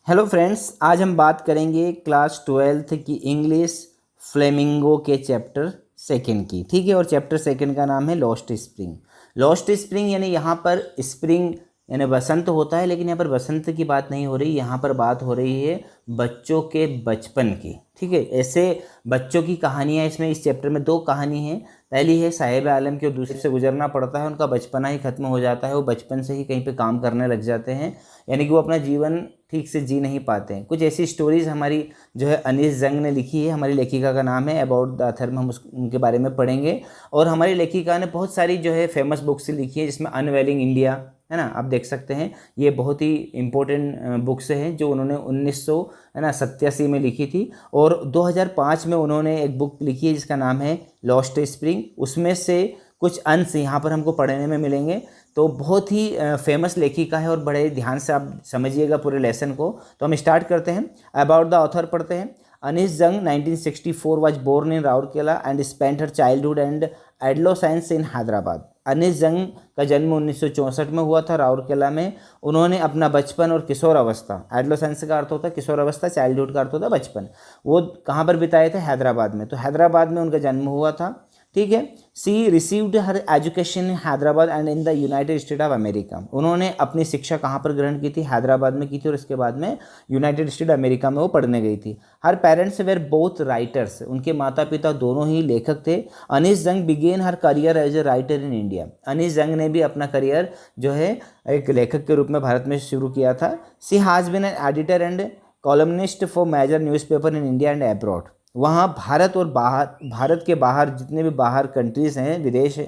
Hello friends, आज हम बात करेंगे क्लास 12th की इंग्लिश फ्लेमिंगो के चैप्टर सेकंड की। ठीक है, और चैप्टर सेकंड का नाम है लॉस्ट स्प्रिंग। लॉस्ट स्प्रिंग यानी यहाँ पर स्प्रिंग यानी बसंत होता है, लेकिन यहाँ पर बसंत की बात नहीं हो रही, यहाँ पर बात हो रही है बच्चों के बचपन की। ठीक है, ऐसे बच्चों की कहानियाँ इसमें इस चैप्टर में दो कहानी है। पहली है साहिब आलम की, और दूसरे से गुजरना पड़ता है, उनका बचपना ही खत्म हो जाता है, वो बचपन से ही कहीं पे काम करने लग जाते हैं, यानी कि वो अपना जीवन ठीक से जी नहीं पाते हैं। कुछ ऐसी स्टोरीज़ हमारी जो है अनीस जंग ने लिखी है, हमारी लेखिका का नाम है अबाउट द अथर में, हम उनके बारे में पढ़ेंगे। और हमारी लेखिका ने बहुत सारी जो है फेमस बुक्स लिखी है, जिसमें अनवेलिंग इंडिया है ना, आप देख सकते हैं। ये बहुत ही इंपॉर्टेंट बुक्स हैं जो उन्होंने 1987 में लिखी थी। और 2005 में उन्होंने एक बुक लिखी है जिसका नाम है लॉस्ट स्प्रिंग। उसमें से कुछ अंश यहाँ पर हमको पढ़ने में मिलेंगे। तो बहुत ही फेमस लेखिका है और बड़े ध्यान से आप समझिएगा पूरे लेसन को। तो हम स्टार्ट करते हैं। अबाउट द ऑथर पढ़ते हैं। Anees Jung 1964 was born in Rourkela and spent her childhood and adolescence in Hyderabad. Anees Jung का जन्म 1964 में हुआ था राउरकेला में। उन्होंने अपना बचपन और किशोर अवस्था, एडोलेसेंस का अर्थ होता है किशोर अवस्था, चाइल्डहुड का अर्थ होता है बचपन, वो कहाँ पर बिताए थे? हैदराबाद में। तो हैदराबाद में उनका जन्म हुआ था। ठीक है। She received her education in Hyderabad and in the United State of America. उन्होंने अपनी शिक्षा कहाँ पर ग्रहण की थी? हैदराबाद में की थी, और इसके बाद में यूनाइटेड स्टेट अमेरिका में वो पढ़ने गई थी। Her parents were both writers, उनके माता पिता दोनों ही लेखक थे। Anees Jung began her career as a writer in India. Anees Jung ने भी अपना करियर जो है एक लेखक के रूप में भारत में शुरू किया था। She has been an editor and columnist for major newspaper in India and abroad. वहाँ भारत और बाहर, भारत के बाहर जितने भी बाहर कंट्रीज़ हैं, विदेश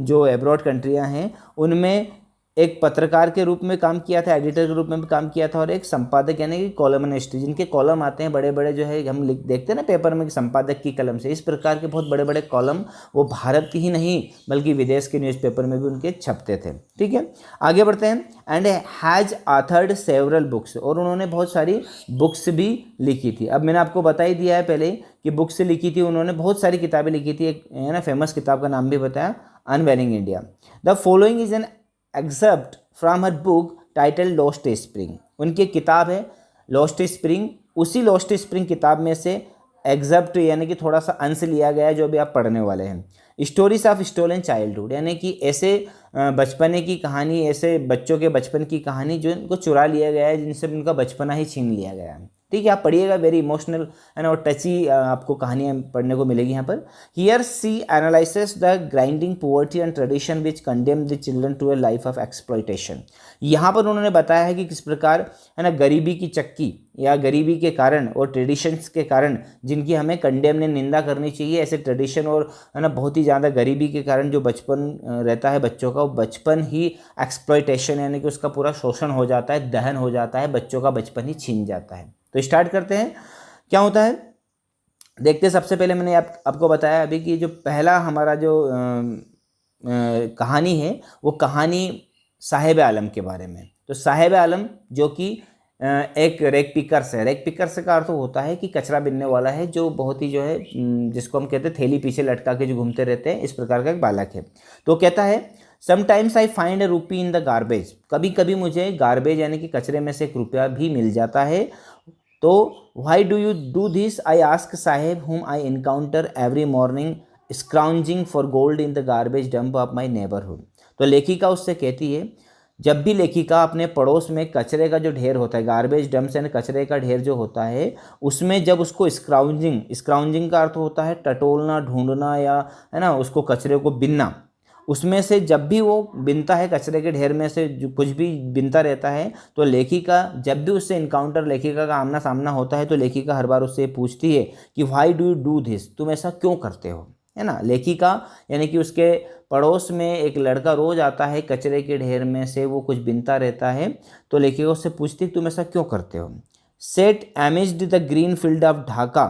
जो एब्रॉड कंट्रियाँ हैं, उनमें एक पत्रकार के रूप में काम किया था, एडिटर के रूप में भी काम किया था, और एक संपादक यानी कि कॉलमनिस्ट, जिनके कॉलम आते हैं बड़े बड़े जो है हम देखते हैं ना पेपर में कि संपादक की कलम से, इस प्रकार के बहुत बड़े बड़े कॉलम वो भारत की ही नहीं बल्कि विदेश के न्यूज़पेपर में भी उनके छपते थे। ठीक है, आगे बढ़ते हैं। And has authored several books, और उन्होंने बहुत सारी बुक्स भी लिखी थी। अब मैंने आपको बता ही दिया है पहले कि बुक्स लिखी थी उन्होंने, बहुत सारी किताबें लिखी थी। एक है ना फेमस किताब का नाम भी बताया, unveiling India. The following is an excerpt from her book title lost spring. उनकी किताब है लॉस्ट स्प्रिंग, उसी लॉस्ट स्प्रिंग किताब में से एग्जप्ट यानी कि थोड़ा सा अंश लिया गया है जो भी आप पढ़ने वाले हैं। स्टोरीज ऑफ स्टोलन चाइल्डहुड, यानी कि ऐसे बचपने की कहानी, ऐसे बच्चों के बचपन की कहानी जो इनको चुरा लिया गया है, जिनसे उनका बचपना ही छीन लिया गया है। ठीक है, आप पढ़िएगा, वेरी इमोशनल है ना, और टची आपको कहानियाँ पढ़ने को मिलेगी यहाँ पर। Here she analyses the grinding poverty and tradition which condemn the children to a life of exploitation. यहाँ पर उन्होंने बताया है कि किस प्रकार है ना गरीबी की चक्की या गरीबी के कारण और ट्रेडिशंस के कारण, जिनकी हमें कंडेम ने निंदा करनी चाहिए, ऐसे ट्रेडिशन और है ना बहुत ही ज़्यादा गरीबी के कारण जो बचपन रहता है बच्चों का, वो बचपन ही एक्सप्लॉयटेशन यानी कि उसका पूरा शोषण हो जाता है, दहन हो जाता है, बच्चों का बचपन ही छीन जाता है। तो स्टार्ट करते हैं, क्या होता है देखते हैं। सबसे पहले मैंने आपको बताया अभी कि जो पहला हमारा जो कहानी है वो कहानी साहिब आलम के बारे में। तो साहिब आलम जो कि एक रैग पिकर्स है। रैग पिकर्स का अर्थ होता है कि कचरा बिनने वाला है, जो बहुत ही जो है जिसको हम कहते हैं थैली पीछे लटका के जो घूमते रहते हैं, इस प्रकार का एक बालक है। तो कहता है समटाइम्स आई फाइंड ए रूपी इन द गार्बेज। कभी कभी मुझे गार्बेज यानी कि कचरे में से 1 रुपया भी मिल जाता है। तो why do you do this I ask Saheb whom I encounter every morning scrounging for gold in the garbage dump of my neighbourhood. तो लेखिका उससे कहती है, जब भी लेखिका अपने पड़ोस में कचरे का जो ढेर होता है, गार्बेज डंप यानी कचरे का ढेर जो होता है, उसमें जब उसको स्क्राउंजिंग का अर्थ होता है टटोलना, ढूंढना या है ना उसको कचरे को बिनना, उसमें से जब भी वो बिनता है, कचरे के ढेर में से जो कुछ भी बिनता रहता है, तो लेखिका जब भी उससे इनकाउंटर, लेखिका का आमना सामना होता है, तो लेखिका हर बार उससे पूछती है कि why do you do this, तुम ऐसा क्यों करते हो, है ना। लेखिका यानी कि उसके पड़ोस में एक लड़का रोज आता है, कचरे के ढेर में से वो कुछ बिनता रहता है, तो लेखिका उससे पूछती तुम ऐसा क्यों करते हो। Set amidst the green field of Dhaka,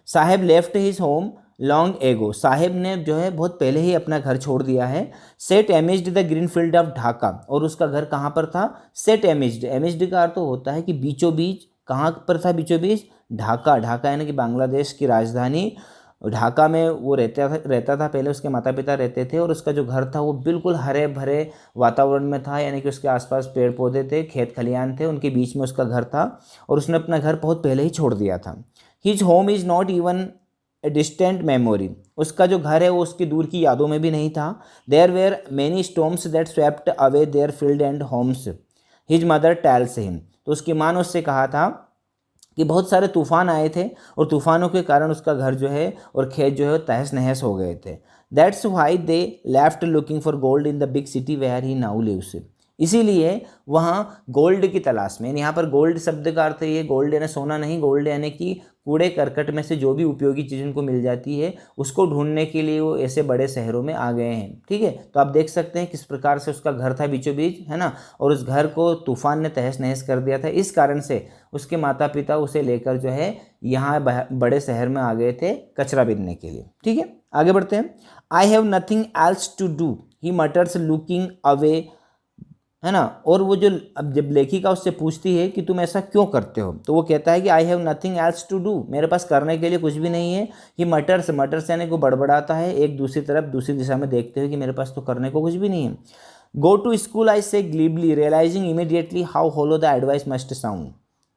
Saheb left his home long ago. Saheb ने जो है बहुत पहले ही अपना घर छोड़ दिया है। Set amidst the green field of Dhaka, और उसका घर कहाँ पर था? सेट एमिज्ड का अर्थ तो होता है कि बीचों बीच, कहाँ पर था बीचों बीच? ढाका। ढाका यानी कि बांग्लादेश की राजधानी ढाका में वो रहता था पहले, उसके माता पिता रहते थे, और उसका जो घर था वो बिल्कुल हरे भरे वातावरण में था, यानी कि उसके आसपास पेड़ पौधे थे, खेत खलियान थे, उनके बीच में उसका घर था, और उसने अपना घर बहुत पहले ही छोड़ दिया था। His home is not even a distant memory, उसका जो घर है वो उसकी दूर की यादों में भी नहीं था। There were many storms that swept away their field and homes, his mother tells him, तो उसकी माँ ने उससे कहा था कि बहुत सारे तूफान आए थे और तूफानों के कारण उसका घर जो है और खेत जो है तहस नहस हो गए थे। That's why they left looking for gold in the big city where he now lives, इसीलिए वहाँ गोल्ड की तलाश में, यहाँ पर गोल्ड शब्द का अर्थ ये गोल्ड यानी सोना नहीं, गोल्ड यानी कि कूड़े करकट में से जो भी उपयोगी चीज़ उनको मिल जाती है उसको ढूंढने के लिए वो ऐसे बड़े शहरों में आ गए हैं। ठीक है, तो आप देख सकते हैं किस प्रकार से उसका घर था बीचों बीच, है ना, और उस घर को तूफान ने तहस नहस कर दिया था। इस कारण से उसके माता पिता उसे लेकर जो है यहाँ बड़े शहर में आ गए थे कचरा बीनने के लिए। ठीक है, आगे बढ़ते हैं। I have nothing else to do he mutters looking away, है ना, और वो जो अब जब लेखिका उससे पूछती है कि तुम ऐसा क्यों करते हो, तो वो कहता है कि I have nothing else to do, मेरे पास करने के लिए कुछ भी नहीं है। ही मटर्स यानी को बड़बड़ाता है एक दूसरी तरफ दूसरी दिशा में देखते हुए कि मेरे पास तो करने को कुछ भी नहीं है। गो to school I say glibly realising immediately how hollow the advice must sound,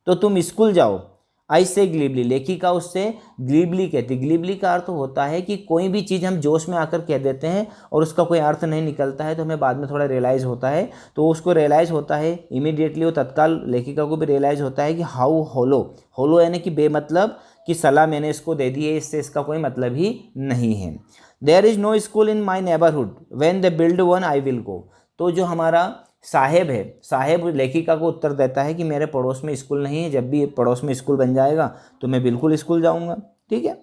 तो तुम स्कूल जाओ। आई से ग्लीबली, लेखिका उससे ग्लीबली कहती, ग्लीबली का अर्थ होता है कि कोई भी चीज़ हम जोश में आकर कह देते हैं और उसका कोई अर्थ नहीं निकलता है तो हमें बाद में थोड़ा रियलाइज़ होता है, तो उसको रियलाइज़ होता है इमीडिएटली, वो तत्काल लेखिका को भी रियलाइज़ होता है कि हाउ होलो, होलो यानी कि बेमतलब, कि सलाह मैंने इसको दे दी है, इससे इसका कोई मतलब ही नहीं है। There is no school in my neighbourhood when they build one I will go, तो जो हमारा साहेब है, साहेब लेखिका को उत्तर देता है कि मेरे पड़ोस में स्कूल नहीं है, जब भी पड़ोस में स्कूल बन जाएगा तो मैं बिल्कुल स्कूल जाऊंगा। ठीक है,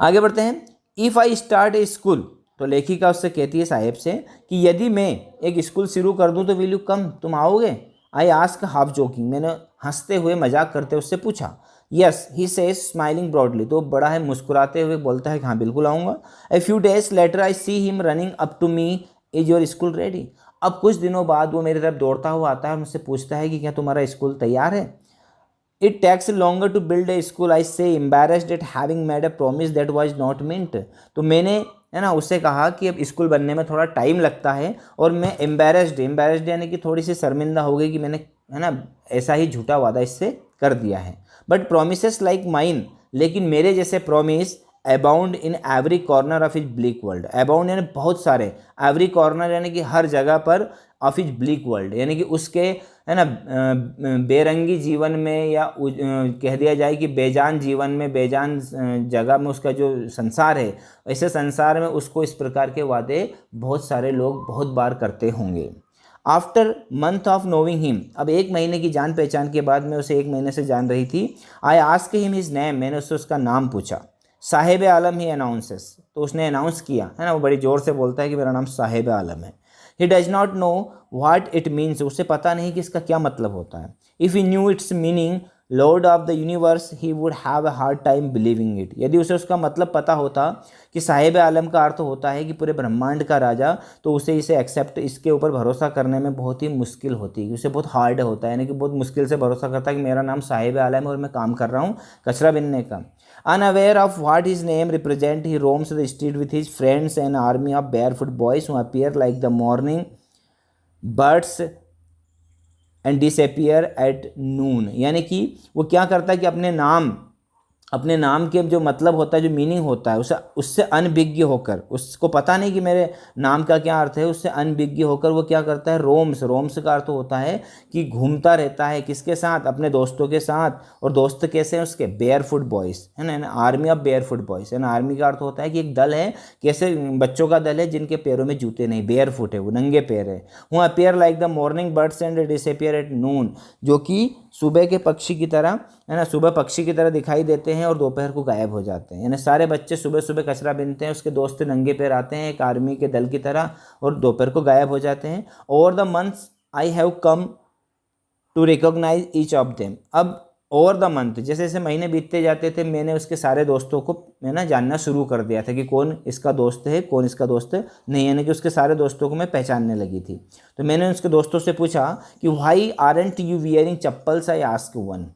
आगे बढ़ते हैं। If I start A school, तो लेखिका उससे कहती है साहेब से कि यदि मैं एक स्कूल शुरू कर दूं तो विल यू कम, तुम आओगे। आई आस्क हाफ जोकिंग, मैंने हंसते हुए मजाक करते उससे पूछा। Yes he says smiling broadly, तो बड़ा है मुस्कुराते हुए बोलता है कि हाँ बिल्कुल आऊँगा। A few days later I see him running up to me, is your school ready, अब कुछ दिनों बाद वो मेरी तरफ दौड़ता हुआ आता है और मुझसे पूछता है कि क्या तुम्हारा स्कूल तैयार है। It takes longer to build a school I say embarrassed at having made a promise that was not meant, तो मैंने, है ना, उससे कहा कि अब स्कूल बनने में थोड़ा टाइम लगता है और मैं एम्बेरेस्ड यानी कि थोड़ी सी शर्मिंदा हो गई कि मैंने, है ना, ऐसा ही झूठा वादा इससे कर दिया है। बट प्रोमिसेस लाइक माइन, लेकिन मेरे जैसे promise abound in every corner of is bleak world, abound यानी बहुत सारे, एवरी कॉर्नर यानी कि हर जगह पर, ऑफ इज ब्लिक वर्ल्ड यानी कि उसके, है ना, बेरंगी जीवन में, या कह दिया जाए कि बेजान जीवन में, बेजान जगह में उसका जो संसार है, ऐसे संसार में उसको इस प्रकार के वादे बहुत सारे लोग बहुत बार करते होंगे। आफ्टर मंथ ऑफ नोविंग हिम, अब एक महीने की जान पहचान के बाद, मैं उसे एक महीने से जान रही थी। I ask him his name, मैंने उससे उसका नाम पूछा। साहेब आलम ही अनाउंसेस, तो उसने अनाउंस किया, है ना, वो बड़ी ज़ोर से बोलता है कि मेरा नाम साहेब आलम है। He does not know what it means, उसे पता नहीं कि इसका क्या मतलब होता है। If he new it's meaning Lord of the universe he would have a hard time believing it, यदि उसे उसका मतलब पता होता कि साहेब आलम का अर्थ होता है कि पूरे ब्रह्मांड का राजा, तो उसे इसे एक्सेप्ट, इसके ऊपर भरोसा करने में बहुत ही मुश्किल होती है, उसे बहुत हार्ड होता है, यानी कि बहुत मुश्किल से भरोसा करता है कि मेरा नाम साहेब आलम है और मैं काम कर रहा हूँ कचरा बिनने का। Unaware of what his name represent, he roams the street with his friends, an army of barefoot boys who appear like the morning birds and disappear at noon, यानी कि वो क्या करता है कि अपने नाम के जो मतलब होता है, जो मीनिंग होता है, उससे अनभिज्ञ होकर, उसको पता नहीं कि मेरे नाम का क्या अर्थ है, उससे अनभिज्ञ होकर वो क्या करता है, रोम्स का अर्थ होता है कि घूमता रहता है, किसके साथ, अपने दोस्तों के साथ, और दोस्त कैसे हैं उसके, बेयरफुट बॉयज़, है ना, आर्मी ऑफ बेयरफुट बॉयज़, है ना, आर्मी का अर्थ होता है कि एक दल है, कैसे बच्चों का दल है जिनके पैरों में जूते नहीं, बेयरफुट है, वो नंगे पैर है। Who appear like the morning birds and disappear at noon, जो कि सुबह के पक्षी की तरह, है ना, सुबह पक्षी की तरह दिखाई देते हैं और दोपहर को गायब हो जाते हैं, यानी सारे बच्चे सुबह सुबह कचरा बीनते हैं, उसके दोस्त नंगे पैर आते हैं एक आर्मी के दल की तरह और दोपहर को गायब हो जाते हैं। Over the months I have come to recognise each of them, अब ओवर द मंथ, जैसे जैसे महीने बीतते जाते थे, मैंने उसके सारे दोस्तों को, मैं ना, जानना शुरू कर दिया था कि कौन इसका दोस्त है, कौन इसका दोस्त नहीं, यानी कि उसके सारे दोस्तों को मैं पहचानने लगी थी। तो मैंने उसके दोस्तों से पूछा कि why aren't you wearing chappals, I ask one,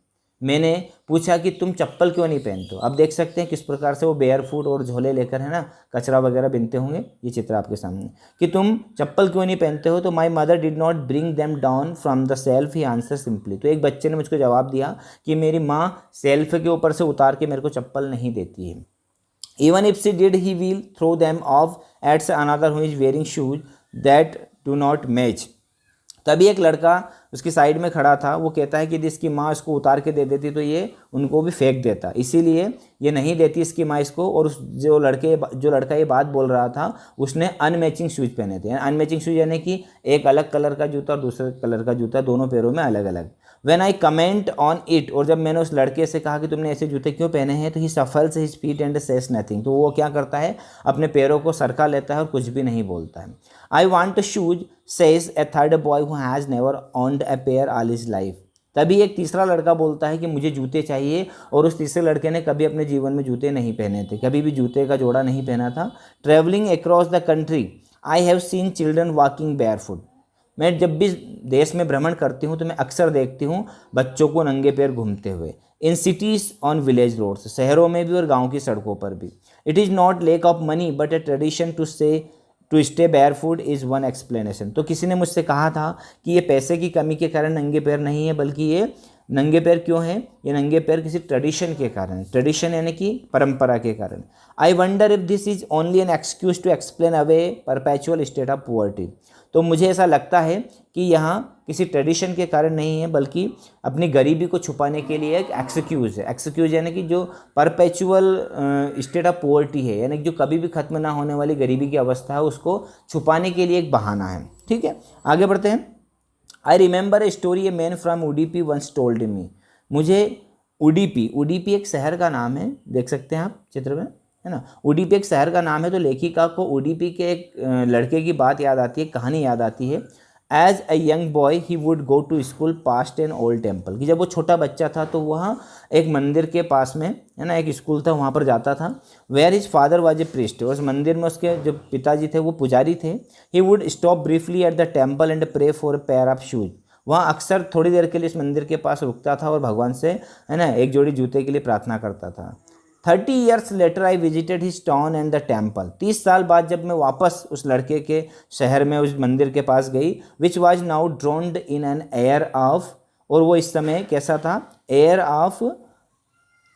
मैंने पूछा कि तुम चप्पल क्यों नहीं पहनते हो। अब देख सकते हैं किस प्रकार से वो बेयर फुट और झोले लेकर, है ना, कचरा वगैरह बिनते होंगे। ये चित्र आपके सामने कि तुम चप्पल क्यों नहीं पहनते हो। तो my mother did not bring them down from the self, he answer simply. तो एक बच्चे ने मुझको जवाब दिया कि मेरी माँ सेल्फ के ऊपर से उतार के मेरे को चप्पल नहीं देती है। Even if she did, he will throw them off at another who is wearing shoes that do not match. तभी एक लड़का उसकी साइड में खड़ा था, वो कहता है कि यदि इसकी माँ इसको उतार के दे देती तो ये उनको भी फेंक देता, इसीलिए ये नहीं देती इसकी माँ इसको। और उस जो लड़का ये बात बोल रहा था उसने अनमैचिंग शूज़ पहने थे। अनमैचिंग शूज़ यानी कि एक अलग कलर का जूता और दूसरे कलर का जूता, दोनों पैरों में अलग अलग। When I comment on it, और जब मैंने उस लड़के से कहा कि तुमने ऐसे जूते क्यों पहने हैं, तो he shuffles his feet and says nothing. तो वो क्या करता है, अपने पैरों को सरका लेता है और कुछ भी नहीं बोलता है। I want shoes says A third boy who has never owned a pair all his life. तभी एक तीसरा लड़का बोलता है कि मुझे जूते चाहिए, और उस तीसरे लड़के ने कभी अपने जीवन में जूते नहीं पहने थे, कभी भी जूते का जोड़ा नहीं पहना था। Travelling across the country I have seen children walking barefoot. मैं जब भी देश में भ्रमण करती हूँ तो मैं अक्सर देखती हूँ बच्चों को नंगे पैर घूमते हुए। In cities on village roads, शहरों में भी और गाँव की सड़कों पर भी। It is not lack of money but a tradition to stay barefoot is one explanation. तो किसी ने मुझसे कहा था कि ये पैसे की कमी के कारण नंगे पैर नहीं है, बल्कि ये नंगे पैर क्यों हैं, ये नंगे पैर किसी ट्रेडिशन के कारण, ट्रेडिशन यानी कि परंपरा के कारण। I wonder if this is only an excuse to explain away perpetual state of poverty. तो मुझे ऐसा लगता है कि यहाँ किसी ट्रेडिशन के कारण नहीं है, बल्कि अपनी गरीबी को छुपाने के लिए एक एक्सक्यूज़ है। एक्सक्यूज़ यानी कि जो परपेचुअल स्टेट ऑफ पुअर्टी है, यानी कि जो कभी भी खत्म ना होने वाली गरीबी की अवस्था है, उसको छुपाने के लिए एक बहाना है। ठीक है, आगे बढ़ते हैं। I remember a story a man from Udupi once told me. मुझे उडीपी एक शहर का नाम है, देख सकते हैं आप चित्र में, है ना। उडीपी एक शहर का नाम है। तो लेखिका को उडीपी के एक लड़के की बात याद आती है, कहानी याद आती है। As a young boy he would go to school past an old temple, कि जब वो छोटा बच्चा था तो वह एक मंदिर के पास में, है ना, एक स्कूल था, वहाँ पर जाता था। Where his father was a priest, उस मंदिर में उसके जो पिताजी थे वो पुजारी थे। He would stop briefly at the temple and pray for a pair of shoes. वहाँ अक्सर थोड़ी देर के लिए इस मंदिर के पास रुकता था और भगवान से, है ना, एक जोड़ी जूते के लिए प्रार्थना करता था। 30 years later I visited his town and the temple। 30 साल बाद जब मैं वापस उस लड़के के शहर में उस मंदिर के पास गई, which was now drowned in an air of, और वो इस समय कैसा था, एयर ऑफ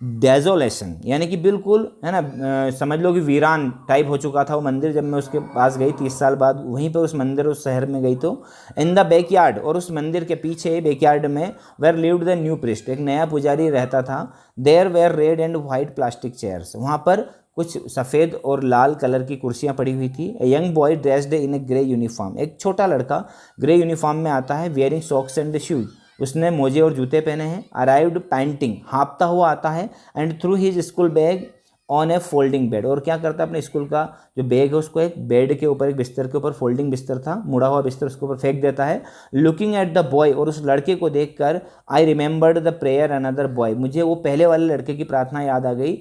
डेजोलेशन, यानी कि बिल्कुल, है ना, समझ लो कि वीरान टाइप हो चुका था वो मंदिर। जब मैं उसके पास गई 30 साल बाद, वहीं पर उस मंदिर, उस शहर में गई, तो इन द बैकयार्ड, और उस मंदिर के पीछे बैकयार्ड में where lived the new priest, एक नया पुजारी रहता था। There were red and white plastic chairs, वहाँ पर कुछ सफ़ेद और लाल कलर की कुर्सियाँ पड़ी हुई थी। ए young boy dressed in A grey uniform, एक छोटा लड़का ग्रे यूनिफॉर्म में आता है। वेयरिंग सॉक्स एंड शूज, उसने मोजे और जूते पहने हैं। अराइव्ड पैंटिंग, हाँपता हुआ आता है। And through his school bag on A folding bed, और क्या करता है, अपने स्कूल का जो बैग है उसको एक बेड के ऊपर, एक बिस्तर के ऊपर, फोल्डिंग बिस्तर था, मुड़ा हुआ बिस्तर, उसके ऊपर फेंक देता है। लुकिंग एट द बॉय, और उस लड़के को देखकर I remembered the prayer another boy, मुझे वो पहले वाले लड़के की प्रार्थना याद आ गई।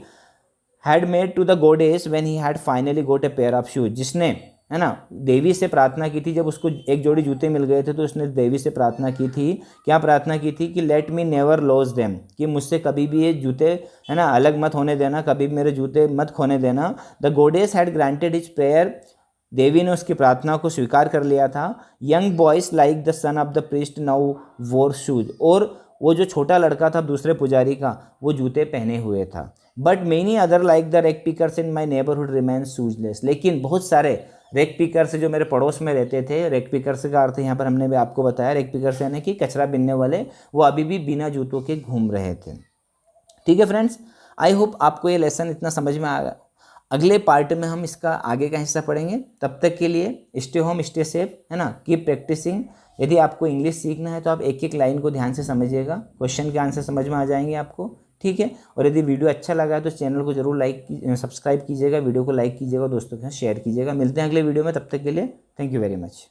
Had made to the goddess when he had finally got a pair of shoes, जिसने, है ना, देवी से प्रार्थना की थी जब उसको एक जोड़ी जूते मिल गए थे, तो उसने देवी से प्रार्थना की थी। क्या प्रार्थना की थी कि let me never loss them, कि मुझसे कभी भी ये जूते, है ना, अलग मत होने देना, कभी भी मेरे जूते मत खोने देना। The goddess had granted his prayer, देवी ने उसकी प्रार्थना को स्वीकार कर लिया था। Young boys like the son of the priest now wore shoes, और वो जो छोटा लड़का था दूसरे पुजारी का, वो जूते पहने हुए था। But many other like the rag pickers in my neighbourhood remain shoeless, लेकिन बहुत सारे रेक पिकर्स जो मेरे पड़ोस में रहते थे, रेक पिकर्स का अर्थ यहाँ पर हमने भी आपको बताया, रेक पिकर्स यानी कि कचरा बीनने वाले, वो अभी भी बिना जूतों के घूम रहे थे। ठीक है फ्रेंड्स, आई होप आपको ये लेसन इतना समझ में आ गया। अगले पार्ट में हम इसका आगे का हिस्सा पढ़ेंगे। तब तक के लिए स्टे होम, स्टे सेफ, है ना, कीप प्रैक्टिसिंग। यदि आपको इंग्लिश सीखना है तो आप एक एक लाइन को ध्यान से समझिएगा, क्वेश्चन के आंसर समझ में आ जाएंगे आपको। ठीक है, और यदि वीडियो अच्छा लगा है तो चैनल को जरूर सब्सक्राइब कीजिएगा, वीडियो को लाइक कीजिएगा, दोस्तों के साथ शेयर कीजिएगा। मिलते हैं अगले वीडियो में, तब तक के लिए थैंक यू वेरी मच।